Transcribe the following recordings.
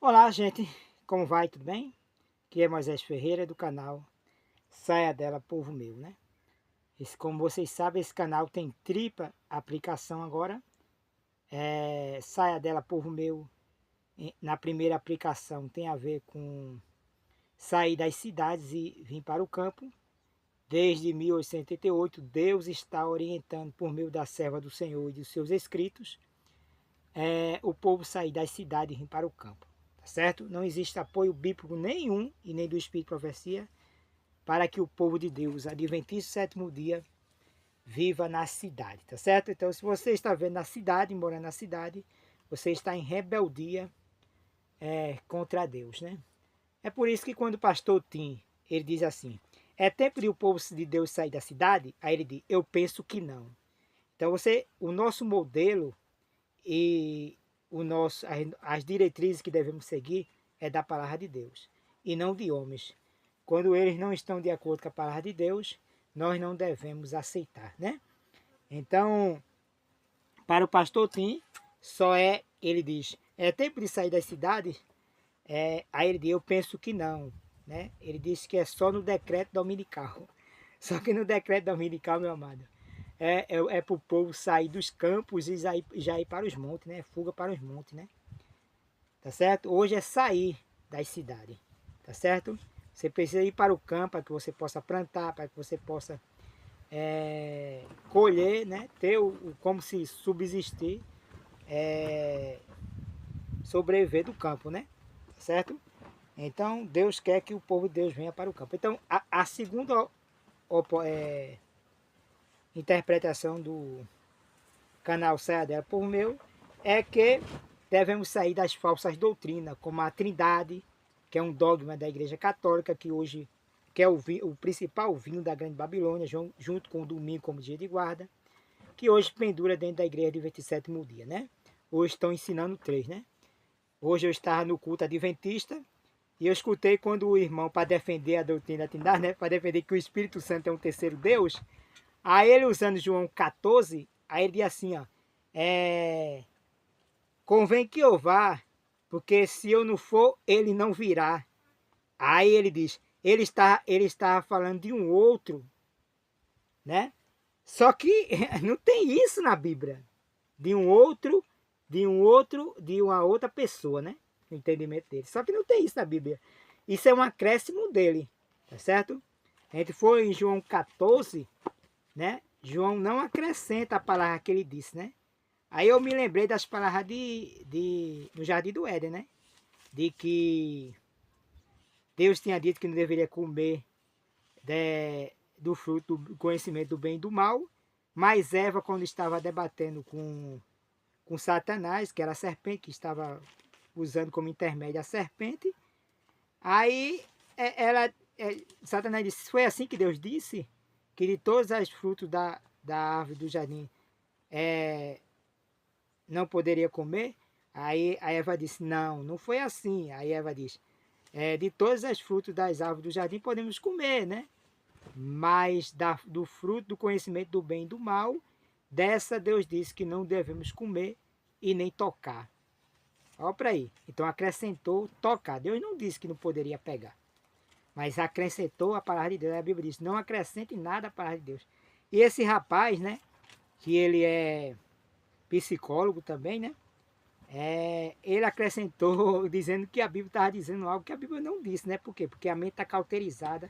Olá, gente, como vai? Tudo bem? Aqui é Moisés Ferreira do canal Saia Dela Povo Meu, né? Como vocês sabem, esse canal tem tripla aplicação agora. Saia Dela Povo Meu, na primeira aplicação tem a ver com sair das cidades e vir para o campo. Desde 1888, Deus está orientando por meio da serva do Senhor e dos seus escritos, o povo sair das cidades e vir para o campo. Tá certo? Não existe apoio bíblico nenhum e nem do Espírito de Profecia para que o povo de Deus, adventista do sétimo dia, viva na cidade, tá certo? Então, se você está vendo na cidade, morando na cidade, você está em rebeldia contra Deus, né? É por isso que quando o pastor Tim, ele diz assim, é tempo de o povo de Deus sair da cidade? Aí ele diz, eu penso que não. Então, o nosso modelo e as diretrizes que devemos seguir é da palavra de Deus e não de homens. Quando eles não estão de acordo com a palavra de Deus, nós não devemos aceitar, né? Então, para o pastor Tim, ele diz, é tempo de sair das cidades? Aí ele diz, eu penso que não, né? Ele disse que é só no decreto dominical. Só que no decreto dominical, meu amado, é para o povo sair dos campos e já ir para os montes, né? Fuga para os montes, né? Tá certo? Hoje é sair das cidades, tá certo? Você precisa ir para o campo para que você possa plantar, para que você possa colher, né? Ter como se subsistir, é, sobreviver do campo, né? Tá certo? Então Deus quer que o povo de Deus venha para o campo. Então a segunda interpretação do canal Saia Dela Povo Meu é que devemos sair das falsas doutrinas, como a Trindade, que é um dogma da Igreja Católica, que hoje que é o principal vinho da Grande Babilônia, junto com o domingo como dia de guarda, que hoje pendura dentro da igreja de 27º dia, né? Hoje estão ensinando três, né? Hoje eu estava no culto adventista e eu escutei quando o irmão, para defender a doutrina da Trindade, né? Para defender que o Espírito Santo é um terceiro Deus, aí ele usando João 14, aí ele diz assim, ó, convém que eu vá, porque se eu não for, ele não virá. Aí ele diz, ele está falando de um outro, né? Só que não tem isso na Bíblia. De um outro, de uma outra pessoa, né? O entendimento dele. Só que não tem isso na Bíblia. Isso é um acréscimo dele, tá certo? A gente foi em João 14, né? João não acrescenta a palavra que ele disse, né? Aí eu me lembrei das palavras no Jardim do Éden, né? De que Deus tinha dito que não deveria comer do fruto do conhecimento do bem e do mal, mas Eva, quando estava debatendo com Satanás, que era a serpente, que estava usando como intermédio a serpente, aí Satanás disse, foi assim que Deus disse? Que de todos os frutos da árvore do jardim não poderia comer? Aí a Eva disse, não, não foi assim. Aí Eva disse, de todas as frutos das árvores do jardim podemos comer, né? Mas do fruto do conhecimento do bem e do mal, dessa Deus disse que não devemos comer e nem tocar. Olha para aí. Então acrescentou tocar. Deus não disse que não poderia pegar. Mas acrescentou a palavra de Deus. A Bíblia diz, não acrescente nada à palavra de Deus. E esse rapaz, né? Que ele é psicólogo também, né? Ele acrescentou dizendo que a Bíblia estava dizendo algo que a Bíblia não disse, né? Por quê? Porque a mente está cauterizada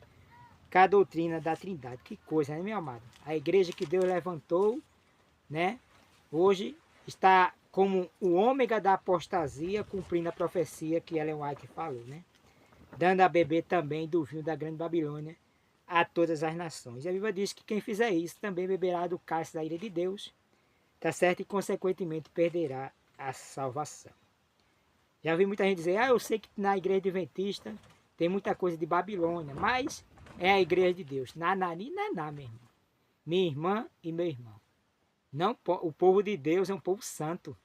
com a doutrina da Trindade. Que coisa, né, meu amado? A igreja que Deus levantou, né? Hoje está como o ômega da apostasia, cumprindo a profecia que Ellen White falou, né? Dando a beber também do vinho da grande Babilônia a todas as nações. E a Bíblia diz que quem fizer isso também beberá do cálice da ira de Deus, tá certo? E consequentemente perderá a salvação. Já vi muita gente dizer, eu sei que na igreja adventista tem muita coisa de Babilônia, mas é a igreja de Deus. Nanani, naná, meu irmão. Minha irmã e meu irmão. Não, o povo de Deus é um povo santo.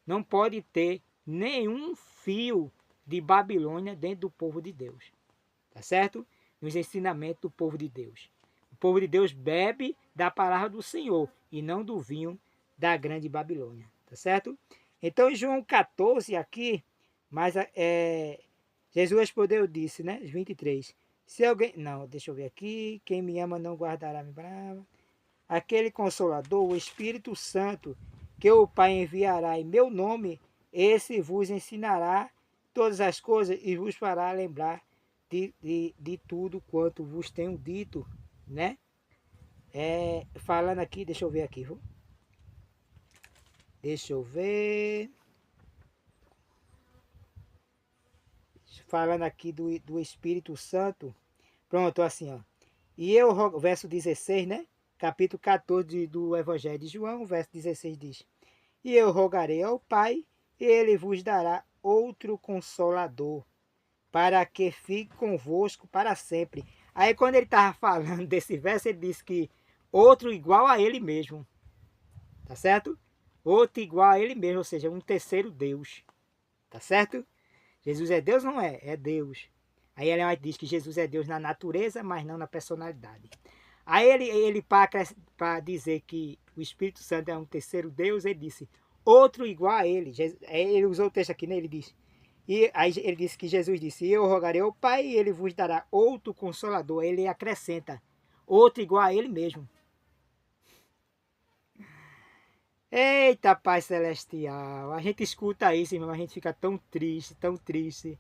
Não pode ter nenhum fio de Babilônia dentro do povo de Deus. Tá certo? Nos ensinamentos do povo de Deus. O povo de Deus bebe da palavra do Senhor e não do vinho da grande Babilônia. Tá certo? Então, em João 14 aqui, Mas Jesus respondeu, disse, né? 23. Se alguém... Não, deixa eu ver aqui. Quem me ama não guardará minha palavra. Aquele Consolador, o Espírito Santo, que o Pai enviará em meu nome, esse vos ensinará todas as coisas e vos fará lembrar de tudo quanto vos tenho dito, né? Falando aqui, deixa eu ver aqui, viu? Deixa eu ver. Falando aqui do Espírito Santo. Pronto, assim, ó. E eu rogo, verso 16, né? Capítulo 14 do Evangelho de João, verso 16 diz: E eu rogarei ao Pai, e ele vos dará outro consolador, para que fique convosco para sempre. Aí quando ele estava falando desse verso, ele disse que outro igual a ele mesmo. Tá certo? Outro igual a ele mesmo, ou seja, um terceiro Deus. Tá certo? Jesus é Deus, não é? É Deus. Aí ela diz que Jesus é Deus na natureza, mas não na personalidade. Aí ele para dizer que o Espírito Santo é um terceiro Deus, ele disse, outro igual a ele. Ele usou o texto aqui, né? Ele diz. E aí ele disse que Jesus disse, eu rogarei ao Pai e ele vos dará outro consolador. Aí ele acrescenta, outro igual a ele mesmo. Eita, Pai Celestial, a gente escuta isso, irmão, a gente fica tão triste, tão triste.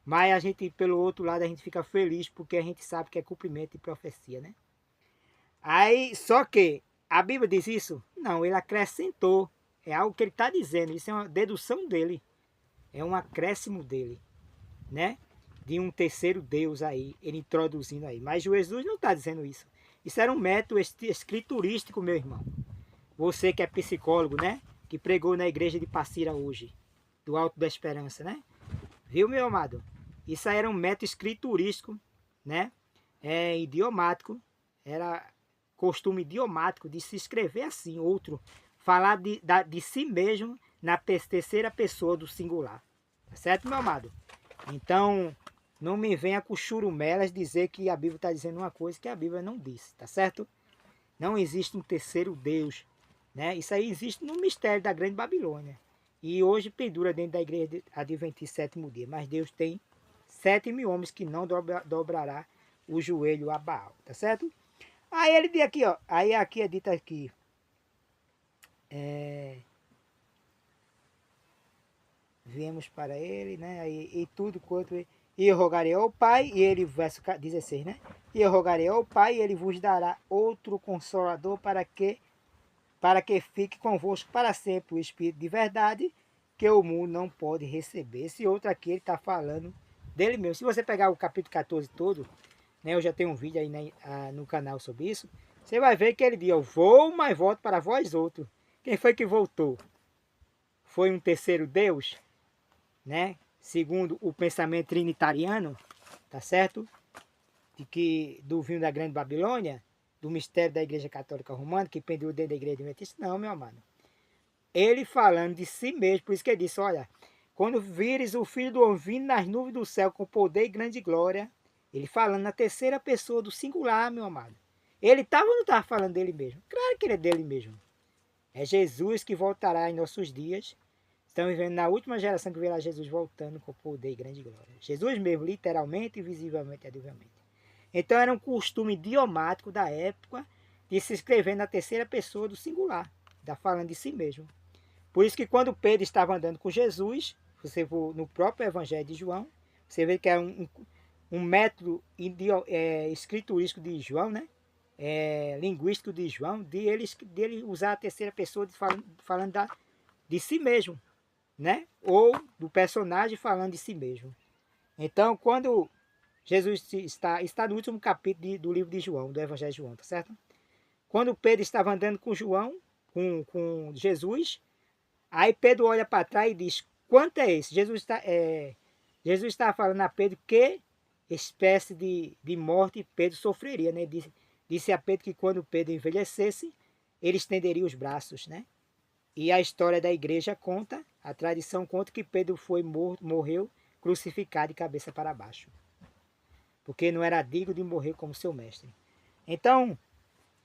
Mas a gente, pelo outro lado, a gente fica feliz porque a gente sabe que é cumprimento de profecia, né? Aí, só que a Bíblia diz isso? Não, ele acrescentou. É algo que ele está dizendo, isso é uma dedução dele. É um acréscimo dele, né? De um terceiro Deus aí, ele introduzindo aí. Mas Jesus não está dizendo isso. Isso era um método escriturístico, meu irmão. Você que é psicólogo, né? Que pregou na igreja de Passira hoje, do Alto da Esperança, né? Viu, meu amado? Isso aí era um método escriturístico, né? Idiomático. Era costume idiomático de se escrever assim, outro. Falar de si mesmo na terceira pessoa do singular. Tá certo, meu amado? Então, não me venha com churumelas dizer que a Bíblia está dizendo uma coisa que a Bíblia não disse, tá certo? Não existe um terceiro Deus, né? Isso aí existe no mistério da Grande Babilônia. E hoje pendura dentro da igreja Adventista sétimo dia. Mas Deus tem 7.000 homens que não dobrará o joelho a Baal, tá certo? Aí ele diz aqui, ó. Aí aqui é dito aqui. Viemos para ele, né? Aí, e tudo quanto... E eu rogarei ao Pai, e ele, verso 16, né? E eu rogarei ao Pai, e ele vos dará outro consolador para que fique convosco para sempre o Espírito de verdade, que o mundo não pode receber. Esse outro aqui, ele está falando dele mesmo. Se você pegar o capítulo 14 todo, né, eu já tenho um vídeo aí no canal sobre isso, você vai ver que ele diz, eu vou, mas volto para vós outro. Quem foi que voltou? Foi um terceiro Deus, né? Segundo o pensamento trinitariano, tá certo? Do vinho da Grande Babilônia, do mistério da Igreja Católica Romana, que pendurou dentro da Igreja Adventista. Não, meu amado. Ele falando de si mesmo, por isso que ele disse, olha, quando vires o Filho do Homem vindo nas nuvens do céu com poder e grande glória, ele falando na terceira pessoa do singular, meu amado. Ele estava ou não estava falando dele mesmo? Claro que ele é dele mesmo. É Jesus que voltará em nossos dias. Estamos vivendo na última geração que verá Jesus voltando com poder e grande glória. Jesus mesmo, literalmente, visivelmente e audivelmente. Então era um costume idiomático da época de se escrever na terceira pessoa do singular, está falando de si mesmo. Por isso que quando Pedro estava andando com Jesus, você for no próprio Evangelho de João, você vê que é um método escriturístico de João, né? Linguístico de João, de ele usar a terceira pessoa falando de si mesmo, né? Ou do personagem falando de si mesmo. Então, quando Jesus está no último capítulo do livro de João, do Evangelho de João, tá certo? Quando Pedro estava andando com João, com Jesus, aí Pedro olha para trás e diz, quanto é esse? Jesus está falando a Pedro que espécie de morte Pedro sofreria, né? Disse a Pedro que quando Pedro envelhecesse, ele estenderia os braços, né? E a história da igreja conta, a tradição conta que Pedro morreu crucificado de cabeça para baixo. Porque não era digno de morrer como seu mestre. Então,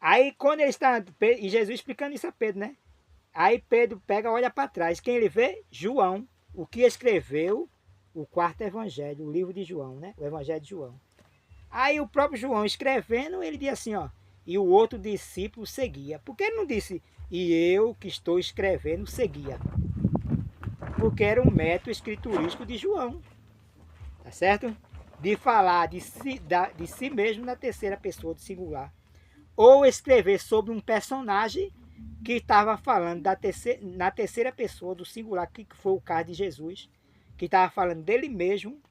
aí quando ele está, e Jesus explicando isso a Pedro, né? Aí Pedro pega, olha para trás, quem ele vê? João, o que escreveu o quarto evangelho, o livro de João, né? O evangelho de João. Aí o próprio João escrevendo, ele diz assim, ó, e o outro discípulo seguia. Por que ele não disse, e eu que estou escrevendo seguia? Porque era um método escriturístico de João, tá certo? De falar de si mesmo na terceira pessoa do singular. Ou escrever sobre um personagem que estava falando na terceira pessoa do singular, que foi o caso de Jesus, que estava falando dele mesmo,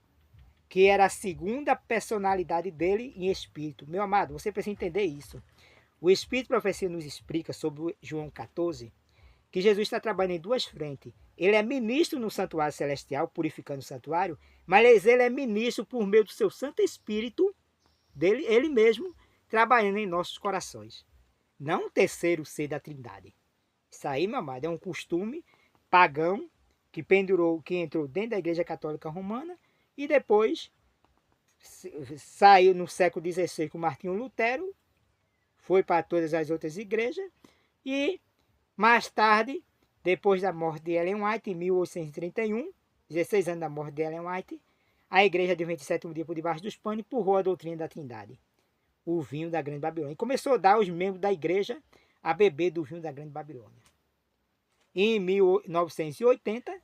que era a segunda personalidade dele em espírito. Meu amado, você precisa entender isso. O Espírito Profecia nos explica sobre João 14, que Jesus está trabalhando em duas frentes. Ele é ministro no santuário celestial, purificando o santuário, mas ele é ministro por meio do seu Santo Espírito, dele, ele mesmo, trabalhando em nossos corações. Não um terceiro ser da Trindade. Isso aí, meu amado, é um costume pagão que entrou dentro da Igreja Católica Romana e depois saiu no século XVI com Martinho Lutero, foi para todas as outras igrejas e mais tarde, depois da morte de Ellen White, em 1831, 16 anos da morte de Ellen White, a Igreja Adventista do Sétimo Dia por debaixo dos panos empurrou a doutrina da Trindade, o vinho da Grande Babilônia. E começou a dar aos membros da igreja a beber do vinho da Grande Babilônia. Em 1980,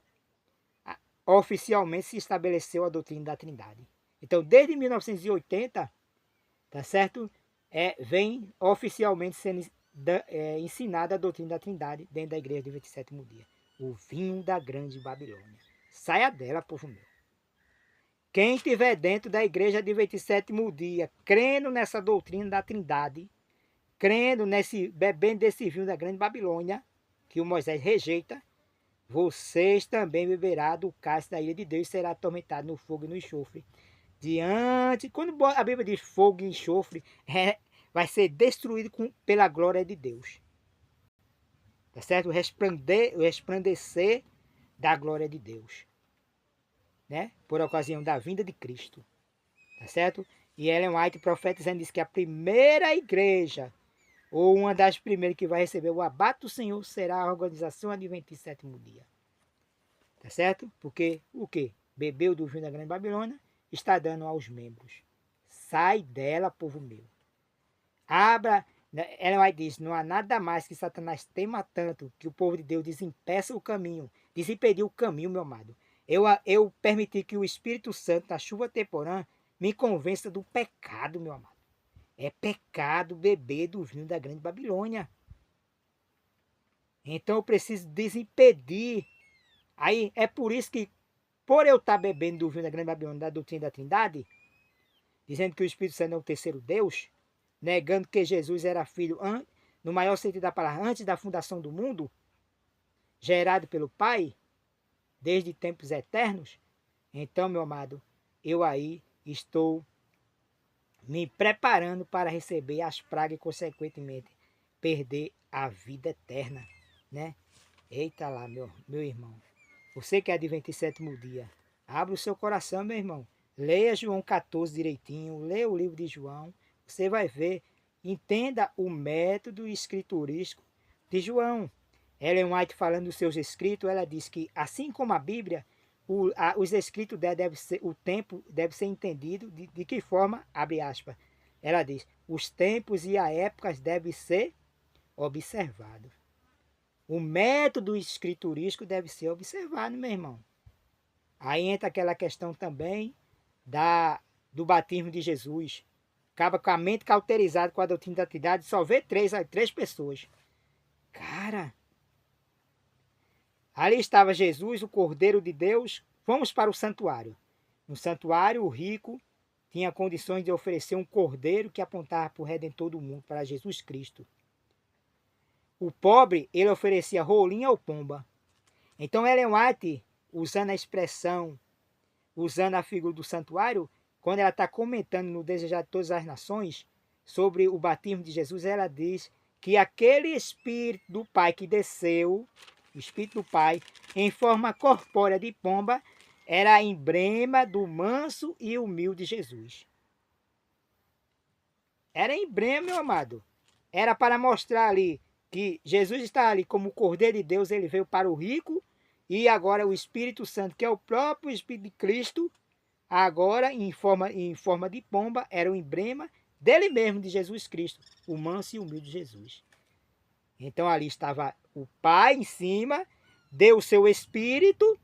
oficialmente se estabeleceu a doutrina da Trindade. Então, desde 1980, tá certo? Vem oficialmente sendo ensinada a doutrina da Trindade dentro da igreja do 27º dia. O vinho da Grande Babilônia. Saia dela, povo meu. Quem estiver dentro da igreja do 27º dia, crendo nessa doutrina da Trindade, bebendo desse vinho da Grande Babilônia, que o Moisés rejeita, vocês também beberão do cálice da ira de Deus e será atormentado no fogo e no enxofre. Quando a Bíblia diz fogo e enxofre, vai ser destruído pela glória de Deus. Tá certo? O resplandecer da glória de Deus. Né? Por ocasião da vinda de Cristo. Tá certo? E Ellen White, profetizando, diz que a primeira igreja, ou uma das primeiras que vai receber o abate do Senhor, será a organização Adventista Sétimo Dia. Tá certo? Porque o quê? Bebeu do vinho da Grande Babilônia, está dando aos membros. Sai dela, povo meu. Ela vai dizer, não há nada mais que Satanás tema tanto que o povo de Deus desimpeça o caminho, desimpedir o caminho, meu amado. Eu permiti que o Espírito Santo, na chuva temporã, me convença do pecado, meu amado. É pecado beber do vinho da Grande Babilônia. Então eu preciso desimpedir. Aí é por isso que, por eu estar bebendo do vinho da Grande Babilônia, da doutrina da Trindade, dizendo que o Espírito Santo é o terceiro Deus, negando que Jesus era filho, no maior sentido da palavra, antes da fundação do mundo, gerado pelo Pai, desde tempos eternos, então, meu amado, eu aí estou me preparando para receber as pragas e, consequentemente, perder a vida eterna, né? Eita lá, meu irmão. Você que é adventista sétimo dia, abre o seu coração, meu irmão. Leia João 14 direitinho, leia o livro de João, você vai ver, entenda o método escriturístico de João. Ellen White, falando dos seus escritos, ela diz que, assim como a Bíblia, os escritos dela o tempo deve ser entendido de que forma, abre aspas, ela diz, os tempos e as épocas devem ser observados. O método escriturístico deve ser observado, meu irmão. Aí entra aquela questão também do batismo de Jesus. Acaba com a mente cauterizada com a doutrina da Trindade, só vê três pessoas. Cara, ali estava Jesus, o Cordeiro de Deus. Vamos para o santuário. No santuário, o rico tinha condições de oferecer um cordeiro que apontava para o Redentor do mundo, para Jesus Cristo. O pobre, ele oferecia rolinha ou pomba. Então, Ellen White, usando a expressão, usando a figura do santuário, quando ela está comentando no Desejar de Todas as Nações, sobre o batismo de Jesus, ela diz que aquele Espírito do Pai que desceu, o Espírito do Pai, em forma corpórea de pomba, era a emblema do manso e humilde Jesus. Era emblema, meu amado. Era para mostrar ali que Jesus está ali como o Cordeiro de Deus, ele veio para o rico e agora o Espírito Santo, que é o próprio Espírito de Cristo, agora em forma de pomba, era o emblema dele mesmo, de Jesus Cristo, o manso e humilde Jesus. Então ali estava o Pai em cima, deu o seu Espírito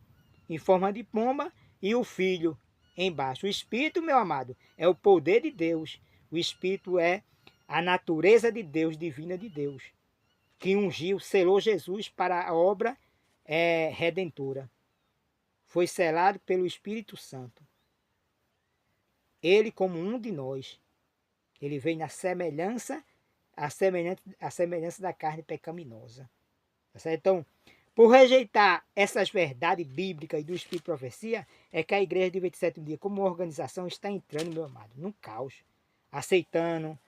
em forma de pomba e o Filho embaixo. O Espírito, meu amado, é o poder de Deus. O Espírito é a natureza de Deus, divina de Deus, que ungiu, selou Jesus para a obra redentora. Foi selado pelo Espírito Santo. Ele como um de nós. Ele veio na semelhança, a semelhança da carne pecaminosa. Tá certo? Então, por rejeitar essas verdades bíblicas e do Espírito de Profecia, é que a Igreja de 27 dias, como organização, está entrando, meu amado, num caos. Aceitando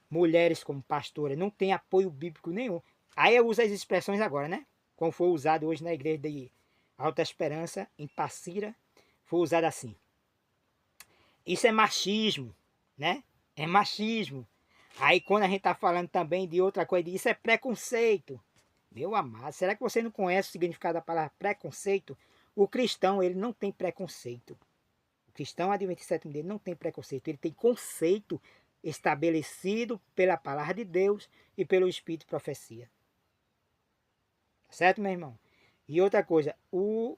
mulheres como pastoras, não tem apoio bíblico nenhum. Aí eu uso as expressões agora, né? Como foi usado hoje na Igreja de Alta Esperança, em Passira, foi usado assim. Isso é machismo, né? É machismo. Aí quando a gente está falando também de outra coisa, isso é preconceito. Meu amado, será que você não conhece o significado da palavra preconceito? O cristão, ele não tem preconceito. O cristão adventista sétimo dia não tem preconceito. Ele tem conceito estabelecido pela palavra de Deus e pelo Espírito de profecia. Certo, meu irmão? E outra coisa, o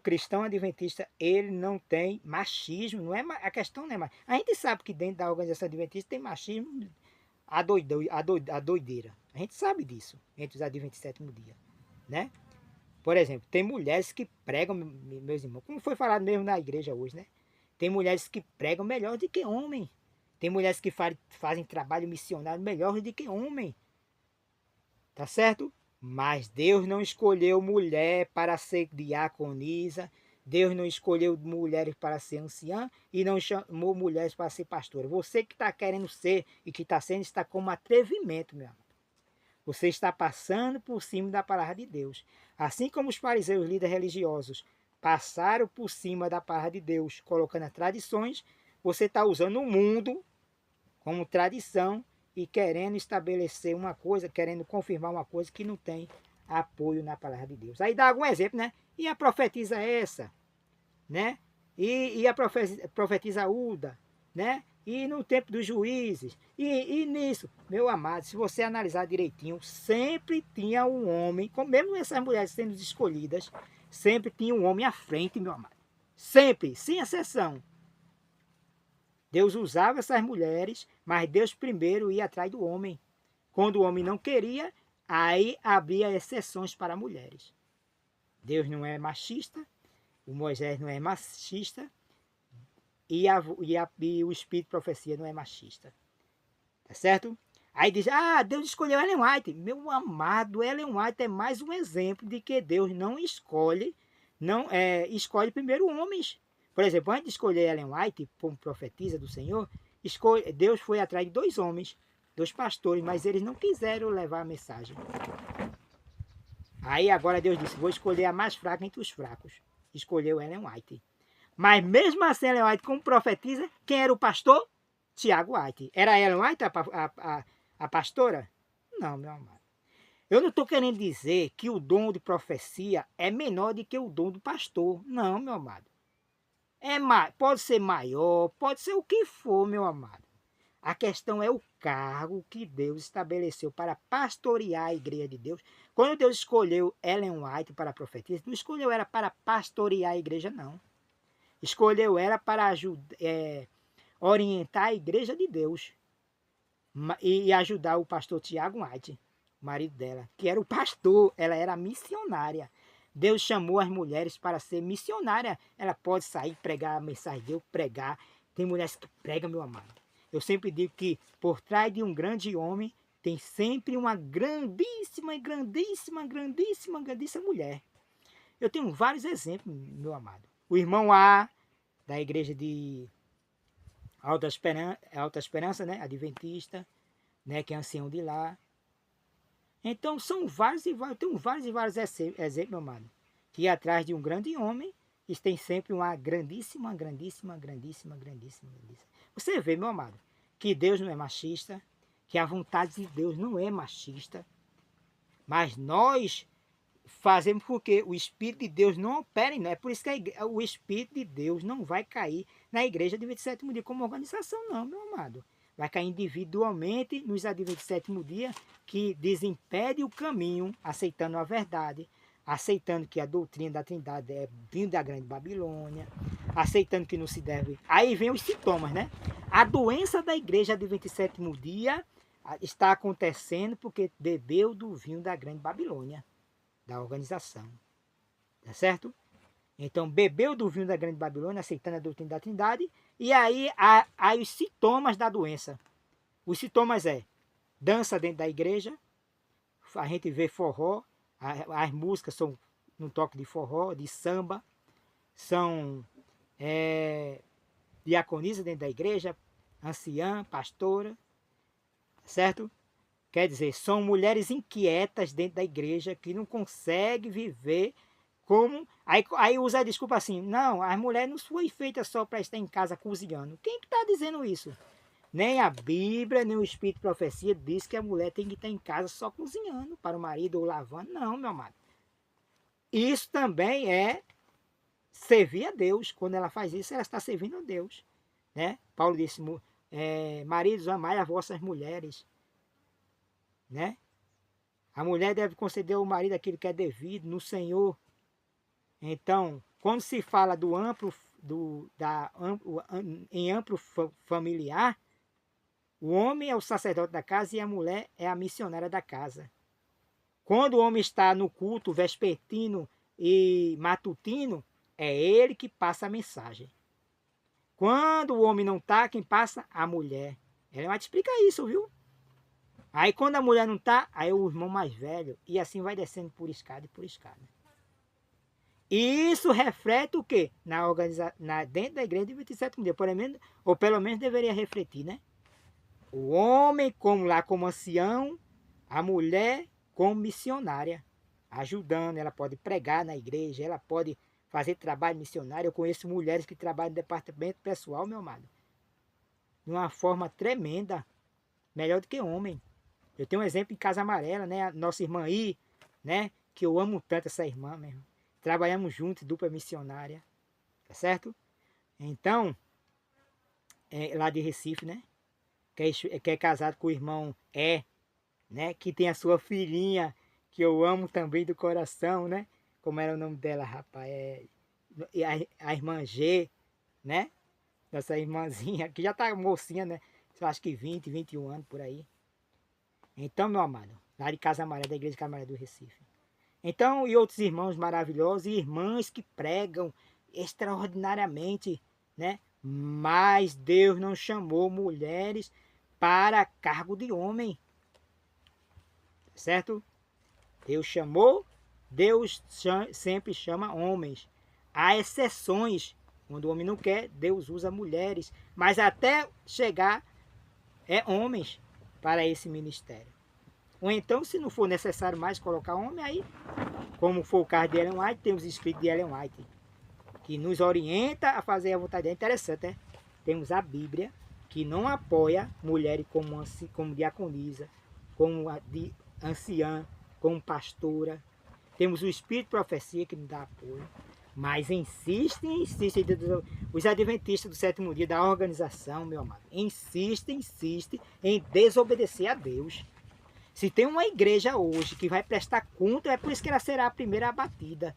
cristão adventista, ele não tem machismo. Não é, a questão não é machismo. A gente sabe que dentro da organização adventista tem machismo, a doideira. A gente sabe disso, entre os adventistas sétimo dia, né? Por exemplo, tem mulheres que pregam, meus irmãos, como foi falado mesmo na igreja hoje, né? Tem mulheres que pregam melhor do que homem. Tem mulheres que fazem trabalho missionário melhor do que homem. Tá certo? Mas Deus não escolheu mulher para ser diaconisa. Deus não escolheu mulheres para ser anciã e não chamou mulheres para ser pastora. Você que está querendo ser e que está sendo, está como atrevimento, meu amor. Você está passando por cima da palavra de Deus. Assim como os fariseus, líderes religiosos, passaram por cima da palavra de Deus, colocando as tradições, você está usando o mundo como tradição e querendo estabelecer uma coisa, querendo confirmar uma coisa que não tem apoio na palavra de Deus. Aí dá algum exemplo, né? E a profetisa essa, né? E a profetisa Uda, né? E no tempo dos juízes, e nisso, meu amado, se você analisar direitinho, sempre tinha um homem, como mesmo essas mulheres sendo escolhidas, sempre tinha um homem à frente, meu amado. Sempre, sem exceção. Deus usava essas mulheres, mas Deus primeiro ia atrás do homem. Quando o homem não queria, aí abria exceções para mulheres. Deus não é machista, o Moisés não é machista, e o Espírito de Profecia não é machista. Tá certo? Aí diz, Deus escolheu Ellen White. Meu amado, Ellen White é mais um exemplo de que Deus não escolhe, escolhe primeiro homens. Por exemplo, antes de escolher Ellen White como profetisa do Senhor, Deus foi atrás de 2 homens, 2 pastores, mas eles não quiseram levar a mensagem. Aí agora Deus disse, vou escolher a mais fraca entre os fracos. Escolheu Ellen White. Mas mesmo assim, Ellen White, como profetiza, quem era o pastor? Tiago White. Era Ellen White a pastora? Não, meu amado. Eu não estou querendo dizer que o dom de profecia é menor do que o dom do pastor. Não, meu amado. Pode ser maior, pode ser o que for, meu amado. A questão é o cargo que Deus estabeleceu para pastorear a igreja de Deus. Quando Deus escolheu Ellen White para profetizar, não escolheu ela para pastorear a igreja, não. Escolheu ela para orientar a igreja de Deus e ajudar o pastor Tiago White, o marido dela, que era o pastor, ela era missionária. Deus chamou as mulheres para ser missionária. Ela pode sair, pregar a mensagem de Deus, pregar. Tem mulheres que pregam, meu amado. Eu sempre digo que por trás de um grande homem tem sempre uma grandíssima mulher. Eu tenho vários exemplos, meu amado. O irmão A, da igreja de Alta Esperança, né? Adventista, né? Que é ancião de lá. Então são vários e vários, tem vários e vários exemplos, meu amado. Que atrás de um grande homem, tem sempre uma grandíssima. Você vê, meu amado, que Deus não é machista, que a vontade de Deus não é machista, mas nós fazemos porque o Espírito de Deus não opera em nós. É por isso que o Espírito de Deus não vai cair na igreja de 27º dia como organização, não, meu amado. Vai cair individualmente nos adventistas do 7º dia que desimpede o caminho, aceitando a verdade, aceitando que a doutrina da Trindade é vindo da grande Babilônia, aceitando que não se deve... Aí vem os sintomas, né? A doença da igreja de 27º dia está acontecendo porque bebeu do vinho da grande Babilônia, da organização. Tá certo? Então, bebeu do vinho da grande Babilônia, aceitando a doutrina da Trindade, e aí há os sintomas da doença. Os sintomas é dança dentro da igreja, a gente vê forró, as músicas são no toque de forró, de samba, são diaconisa dentro da igreja, anciã, pastora, certo? Quer dizer, são mulheres inquietas dentro da igreja que não conseguem viver como... Aí usa a desculpa assim, não, as mulheres não foi feitas só para estar em casa cozinhando. Quem que está dizendo isso? Nem a Bíblia, nem o Espírito de Profecia diz que a mulher tem que estar em casa só cozinhando para o marido ou lavando. Não, meu amado. Isso também é servir a Deus. Quando ela faz isso, ela está servindo a Deus. Né? Paulo disse, maridos, amai as vossas mulheres. Né? A mulher deve conceder ao marido aquilo que é devido no Senhor. Então, quando se fala do em amplo familiar, o homem é o sacerdote da casa e a mulher é a missionária da casa. Quando o homem está no culto vespertino e matutino, é ele que passa a mensagem. Quando o homem não está, quem passa? A mulher. Ela vai te explicar isso, viu? Aí quando a mulher não está, aí é o irmão mais velho. E assim vai descendo por escada e por escada. E isso reflete o quê? Dentro da igreja de 27º dia. Ou pelo menos deveria refletir, né? O homem como ancião, a mulher como missionária, ajudando. Ela pode pregar na igreja, ela pode fazer trabalho missionário. Eu conheço mulheres que trabalham no departamento pessoal, meu amado, de uma forma tremenda, melhor do que homem. Eu tenho um exemplo em Casa Amarela, né? A nossa irmã aí, né? Que eu amo tanto essa irmã mesmo. Trabalhamos juntos, dupla missionária, tá certo? Então, lá de Recife, né? Que é casado com o irmão né? Que tem a sua filhinha, que eu amo também do coração, né? Como era o nome dela, rapaz? A irmã G, né? Nossa irmãzinha, que já tá mocinha, né? Eu acho que 20, 21 anos por aí. Então, meu amado, lá de Casa Amarela, da igreja de Casa Amarela do Recife. Então, e outros irmãos maravilhosos, e irmãs que pregam extraordinariamente, né? Mas Deus não chamou mulheres para cargo de homem. Certo? Deus chamou, Deus sempre chama homens. Há exceções. Quando o homem não quer, Deus usa mulheres. Mas até chegar, homens para esse ministério. Ou então, se não for necessário mais colocar homem, aí, como foi o caso de Ellen White, tem os espíritos de Ellen White, que nos orienta a fazer a vontade dela. Interessante, né? Temos a Bíblia, que não apoia mulheres como diaconisa, como anciã, como pastora. Temos o Espírito de Profecia, que nos dá apoio. Mas insistem. Os adventistas do 7º dia da organização, meu amado, insistem em desobedecer a Deus. Se tem uma igreja hoje que vai prestar conta, é por isso que ela será a primeira abatida.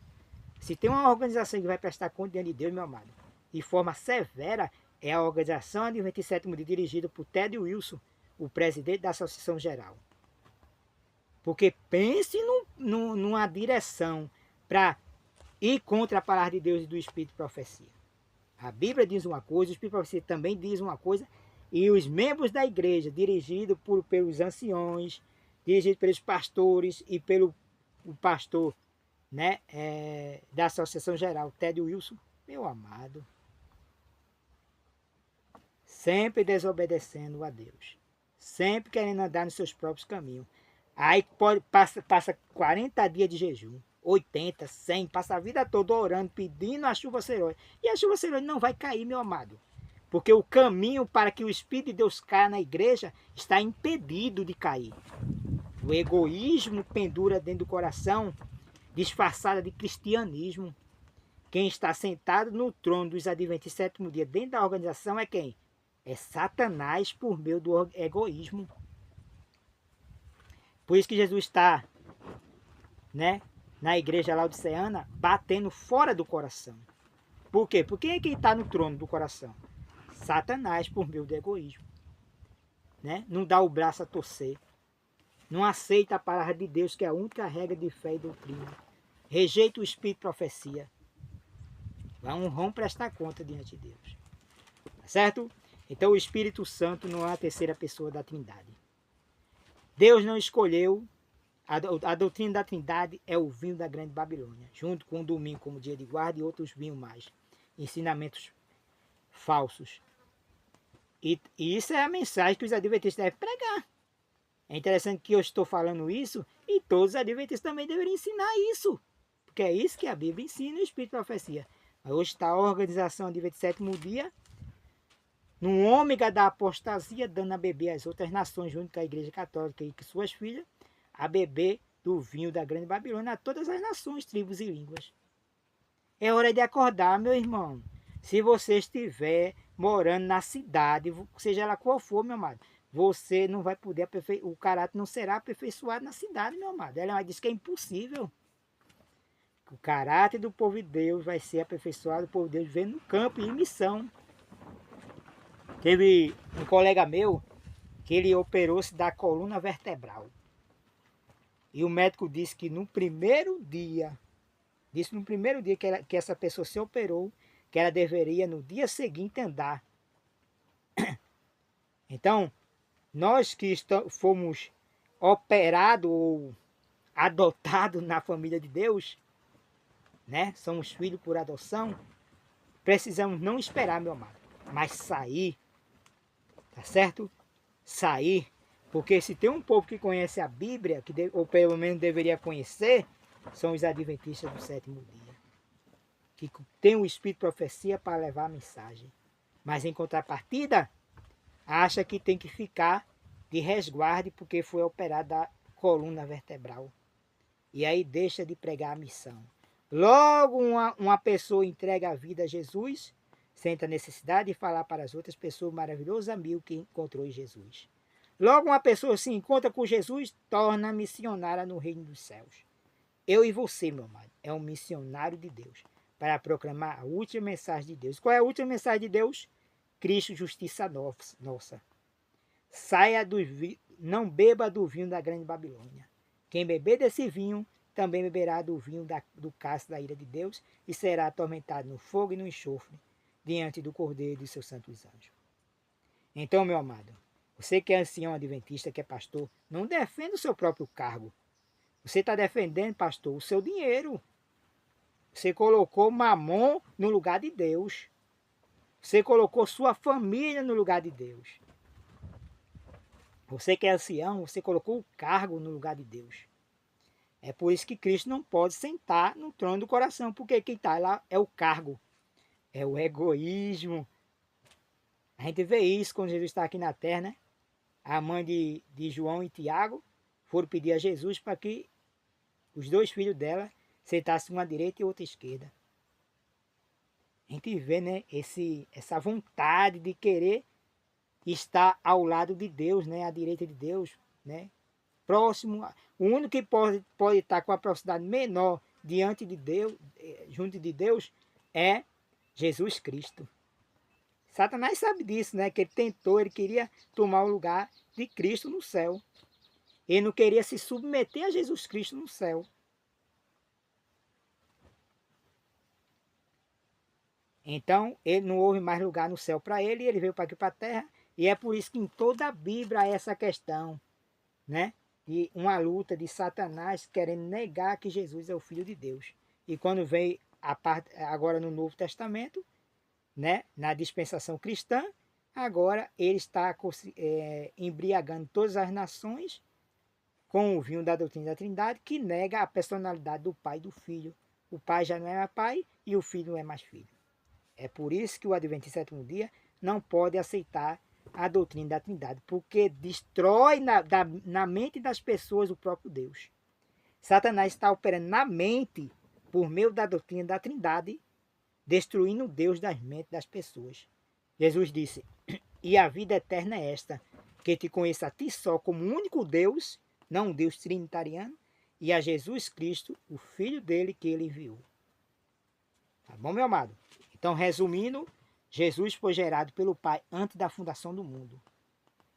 Se tem uma organização que vai prestar conta diante de Deus, meu amado, de forma severa, é a organização de 27º dia dirigida por Ted Wilson, o presidente da Associação Geral. Porque pense numa direção para ir contra a palavra de Deus e do Espírito de Profecia. A Bíblia diz uma coisa, o Espírito de Profecia também diz uma coisa, e os membros da igreja, dirigidos pelos anciões, dirigidos pelos pastores e pelo pastor, né, da Associação Geral, Ted Wilson, meu amado, sempre desobedecendo a Deus, sempre querendo andar nos seus próprios caminhos. Aí passa 40 dias de jejum, 80, 100, passa a vida toda orando, pedindo a chuva serôia. E a chuva serôia não vai cair, meu amado. Porque o caminho para que o Espírito de Deus caia na igreja está impedido de cair. O egoísmo pendura dentro do coração disfarçada de cristianismo. Quem está sentado no trono dos Adventistas do sétimo dia dentro da organização é quem? É Satanás por meio do egoísmo. Por isso que Jesus está, né, na igreja laodiceana, batendo fora do coração. Por quê? Porque quem é que está no trono do coração? Satanás por meio do egoísmo. Né? Não dá o braço a torcer. Não aceita a palavra de Deus, que é a única regra de fé e doutrina. Rejeita o espírito de profecia. Vão prestar conta diante de Deus. Tá certo? Então o Espírito Santo não é a terceira pessoa da Trindade. Deus não escolheu. A doutrina da Trindade é o vinho da Grande Babilônia, junto com o domingo como dia de guarda e outros vinhos mais. Ensinamentos falsos. E isso é a mensagem que os adventistas devem pregar. É interessante que eu estou falando isso e todos os adventistas também deveriam ensinar isso. Porque é isso que a Bíblia ensina, o Espírito de Profecia. Mas hoje está a organização Adventista sétimo dia, no ômega da apostasia, dando a beber às outras nações, junto com a Igreja Católica e com suas filhas, a beber do vinho da Grande Babilônia a todas as nações, tribos e línguas. É hora de acordar, meu irmão. Se você estiver morando na cidade, seja ela qual for, meu amado, você não vai poder o caráter não será aperfeiçoado na cidade, meu amado. Ela diz que é impossível. O caráter do povo de Deus vai ser aperfeiçoado, o povo de Deus vem no campo em missão. Teve um colega meu que ele operou-se da coluna vertebral. E o médico disse que no primeiro dia que essa pessoa se operou, que ela deveria no dia seguinte andar. Então, nós que fomos operados ou adotados na família de Deus, né? Somos filhos por adoção, precisamos não esperar, meu amado, mas sair, tá certo? Sair, porque se tem um povo que conhece a Bíblia, ou pelo menos deveria conhecer, são os adventistas do sétimo dia, que tem o espírito de profecia para levar a mensagem, mas em contrapartida, acha que tem que ficar de resguarde porque foi operado da coluna vertebral. E aí deixa de pregar a missão. Logo uma pessoa entrega a vida a Jesus, sente a necessidade de falar para as outras pessoas o maravilhoso amigo que encontrou em Jesus. Logo uma pessoa se encontra com Jesus, torna missionária no reino dos céus. Eu e você, meu amado, é um missionário de Deus, para proclamar a última mensagem de Deus. Qual é a última mensagem de Deus? Cristo, justiça nossa. Não beba do vinho da Grande Babilônia. Quem beber desse vinho, também beberá do vinho do cálice da ira de Deus e será atormentado no fogo e no enxofre, diante do Cordeiro e dos seus santos anjos. Então, meu amado, você que é ancião adventista, que é pastor, não defenda o seu próprio cargo. Você está defendendo, pastor, o seu dinheiro. Você colocou Mamon no lugar de Deus. Você colocou sua família no lugar de Deus. Você que é ancião, você colocou o cargo no lugar de Deus. É por isso que Cristo não pode sentar no trono do coração, porque quem está lá é o cargo, é o egoísmo. A gente vê isso quando Jesus está aqui na terra, né? A mãe de João e Tiago foram pedir a Jesus para que os dois filhos dela sentassem uma à direita e outra à esquerda. A gente vê, né, essa vontade de querer estar ao lado de Deus, né, à direita de Deus, né? Próximo, o único que pode estar com a proximidade menor diante de Deus, junto de Deus, é Jesus Cristo. Satanás sabe disso, né? Que ele queria tomar o lugar de Cristo no céu. Ele não queria se submeter a Jesus Cristo no céu. Então, ele não houve mais lugar no céu para ele, e ele veio para aqui para a terra, e é por isso que em toda a Bíblia há essa questão, né? De uma luta de Satanás querendo negar que Jesus é o Filho de Deus. E quando vem agora no Novo Testamento, né, na dispensação cristã, agora ele está embriagando todas as nações com o vinho da doutrina da Trindade, que nega a personalidade do Pai e do Filho. O Pai já não é mais Pai e o Filho não é mais Filho. É por isso que o Adventista sétimo dia não pode aceitar a doutrina da Trindade, porque destrói na mente das pessoas o próprio Deus. Satanás está operando na mente por meio da doutrina da Trindade, destruindo o Deus das mentes das pessoas. Jesus disse, e a vida eterna é esta, que te conheça a ti só como o único Deus, não um Deus trinitariano, e a Jesus Cristo, o Filho dele que ele enviou. Tá bom, meu amado? Então, resumindo, Jesus foi gerado pelo Pai antes da fundação do mundo.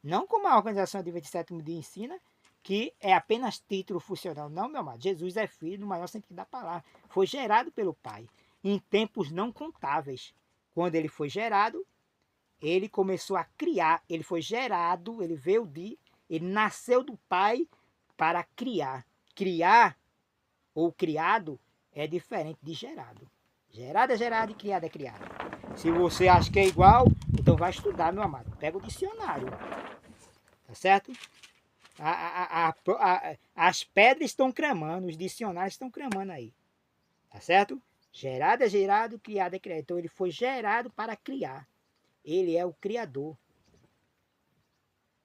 Não como a Organização Adventista do Sétimo Dia ensina, que é apenas título funcional. Não, meu amado. Jesus é filho no maior sentido da palavra. Foi gerado pelo Pai em tempos não contáveis. Quando ele foi gerado, ele começou a criar. Ele foi gerado, ele veio ele nasceu do Pai para criar. Criar ou criado é diferente de gerado. Gerado é gerado e criado é criado. Se você acha que é igual, então vai estudar, meu amado. Pega o dicionário. Tá certo? As pedras estão cramando, os dicionários estão cramando aí. Tá certo? Gerado é gerado, criado é criado. Então ele foi gerado para criar. Ele é o Criador.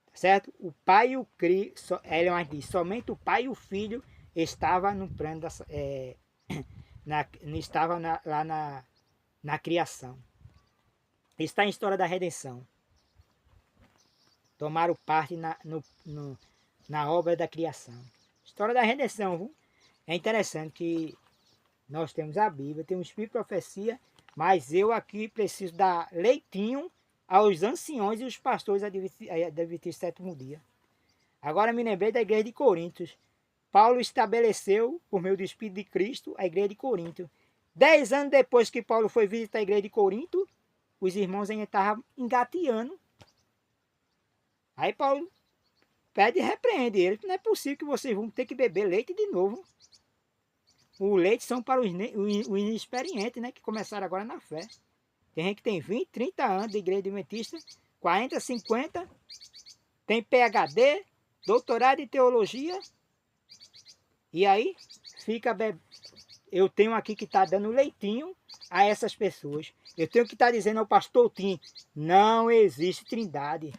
Tá certo? O Pai e o Cristo, ele mais diz, somente o Pai e o Filho estavam no plano da, estavam lá na criação. Está em história da redenção. Tomaram parte na obra da criação. História da redenção, viu? É interessante que nós temos a Bíblia, temos Espírito de Profecia, mas eu aqui preciso dar leitinho aos anciões e os pastores adventistas do sétimo dia. Agora me lembrei da igreja de Coríntios. Paulo estabeleceu, por meio do Espírito de Cristo, a igreja de Corinto. 10 anos depois que Paulo foi visitar a igreja de Corinto, os irmãos ainda estavam engateando. Aí Paulo pede e repreende ele. Não é possível que vocês vão ter que beber leite de novo. O leite são para os inexperientes, né? Que começaram agora na fé. Tem gente que tem 20, 30 anos de igreja adventista, 40, 50, tem PhD, doutorado em teologia. E aí fica bebendo. Eu tenho aqui que está dando leitinho a essas pessoas. Eu tenho que estar dizendo ao pastor Tim, não existe trindade.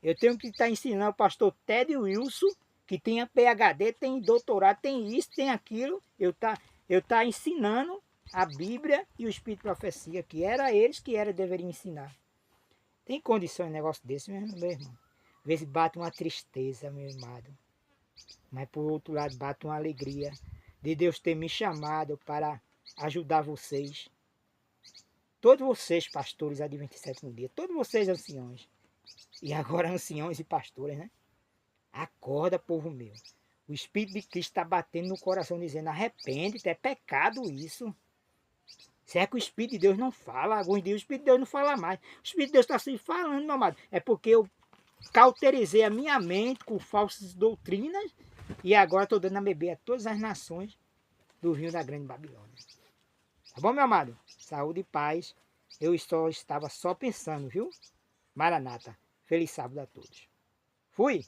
Eu tenho que estar ensinando ao pastor Ted Wilson, que tem PhD, tem doutorado, tem isso, tem aquilo. Eu tá ensinando a Bíblia e o Espírito de Profecia, que era eles que deveriam ensinar. Tem condições de negócio desse, meu irmão? Às vezes bate uma tristeza, meu amado. Mas por outro lado bate uma alegria de Deus ter me chamado para ajudar vocês. Todos vocês, pastores adventistas do sétimo dia, todos vocês anciões. E agora anciões e pastores, né? Acorda, povo meu. O Espírito de Cristo está batendo no coração, dizendo, arrepende-te, é pecado isso. Será que o Espírito de Deus não fala? Alguns dias o Espírito de Deus não fala mais. O Espírito de Deus está se falando, meu amado. É porque eu cauterizei a minha mente com falsas doutrinas e agora estou dando a beber a todas as nações do vinho da grande Babilônia. Tá bom, meu amado? Saúde e paz. Eu estava só pensando, viu? Maranata. Feliz sábado a todos. Fui!